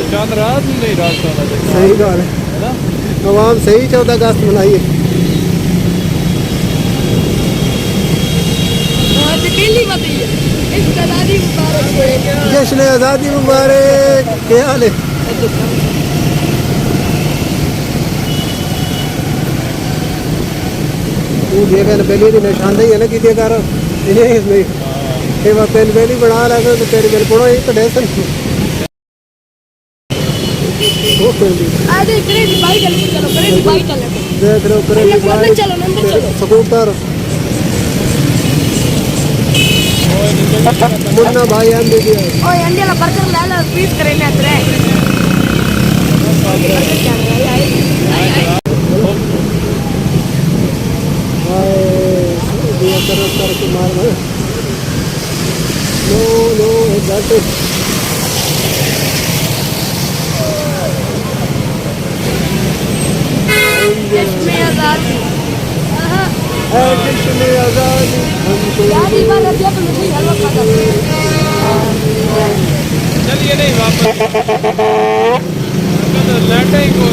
चांद रात नहीं रास्ता सही गल है आवाम सही 14 अगस्त मनाइए जश्न आज़ादी मुबारक क्या हाल है तू देखा पहले की निशानदेही है ना कि कर इसमें ये वक्त पहली बना लगा तो तेरी बिल पड़ो एक तो डेसन देख लो स्कूटर मुन्ना भाई आंदे दिया ओ अंडे ला बर्गर ले ला पीस करे ने अतरे दिया कर के मार नो दैट जश्न आज़ादी जश्न आज़ादी यार ये बार रबिया तो मुझे हलवा खाता चलिए नहीं वापस लैंड ही को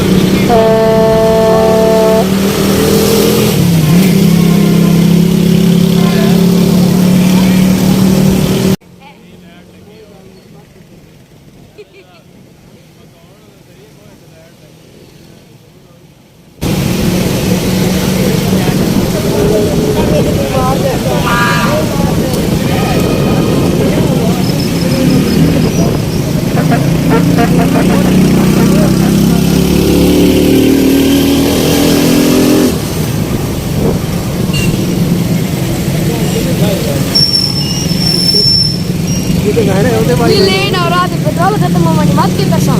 लेट और रात पेट्रोल खत्म होने मत के पैसा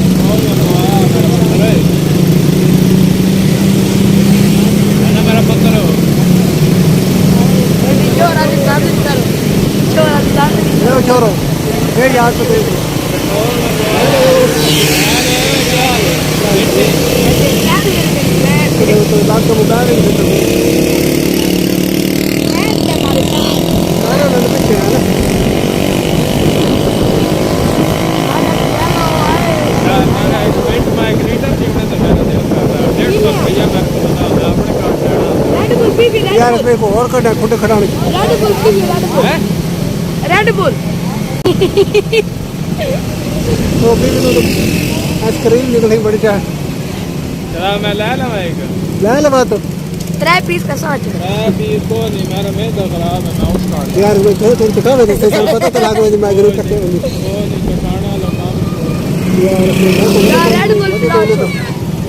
मेरा पत्थर हो जो राजस्थान से चलो जो राजस्थान से छोरो ये याद तो तो लाख का मुद्दा यार इसमें और कटा खुद खड़ा रेड बुल तो भी आइसक्रीम निकली बड़ी चाह चला मैं ले लवा एक ले लवा तो 3 पीस का साथ 3 पीस को नहीं मेरा में तो खराब है मैं उसका यार वो तो चकावे तो पता तो लागो मैं माइग्रेन करते वो नहीं चकाना लगा यार रेड बुल पिलाओ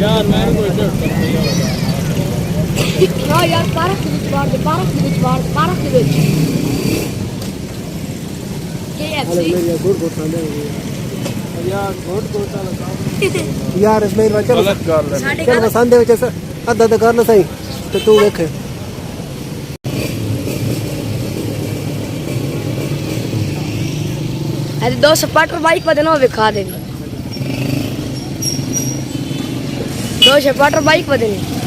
यार मेरे को इधर हाँ यार पार्क के बीच पार्क के बीच KFC यार इसमें चल गलत कर ले चल पसंद है जैसा अद्धा अद्धा कर लो सही तो तू देख अरे 2 स्पार्टर बाइक पर देना दिखा दे 2 स्पार्टर बाइक पर देनी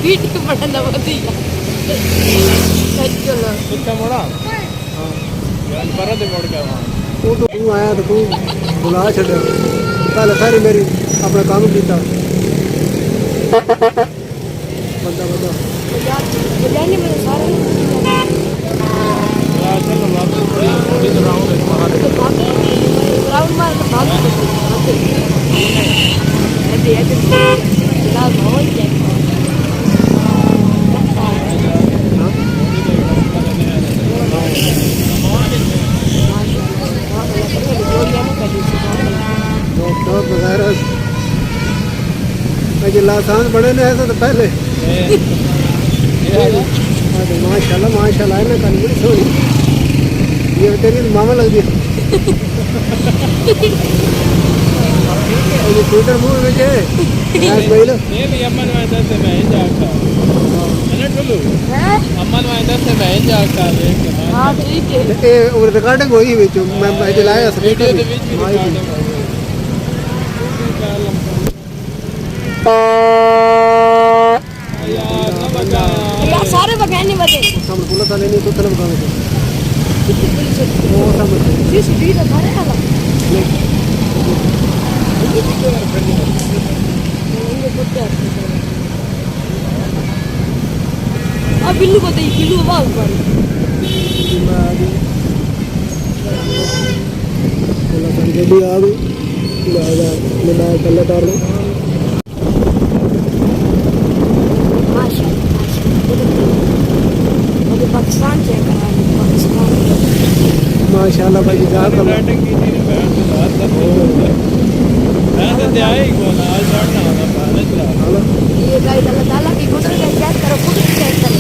वीडियो पढ़ना बढ़िया चलो कितना मोड़ा हां यार पर दे मोड़ के वो तो तू आया तो तू बुला छड़ कल सारी मेरी अपना काम कीता बंदा यार जाने में सारे यार चल वापस इधर राउंड मार राउंड मार के भाग अरे ये ला बहुत है आज लासांस बड़े ने ऐसे तो पहले ये है ना माशाल्लाह है ना कल बड़ी सोनी ये तेरी तो मामा लग गई ये ट्विटर मुंह में के आज महिला ये भी अमन वायदा से मैं जाता है ना टुल्लू हैं अमन वायदा से मैं जाता है हाँ ठीक है ए और रिकॉर्डिंग होई विच मैं चलाया स्पीकर वीडियो दे विच भी रिकॉर्डिंग हो यार ना बगा यार सारे बगैर नहीं बचे सामने पुलिस वाले नहीं तो तरफ गाने कितनी पुलिस है वो सामने सीसीटीवी तो सारे वाला अब बिल्लू को दे बिल्लू आवाज मारी पुलिस वाली गड्डी आ गई मैं पल्ले तार लो मुझे पाकिस्तान चेक करा पाकिस्तान माशाल्लाह भाई जा कर बैटिंग की थी बैट से बात कर मैं तो ते आई को ना आज चढ़ना होगा पहले चला ये गाइड अल्लाह ताला की कुदरत है चेक करो खुद चेक करो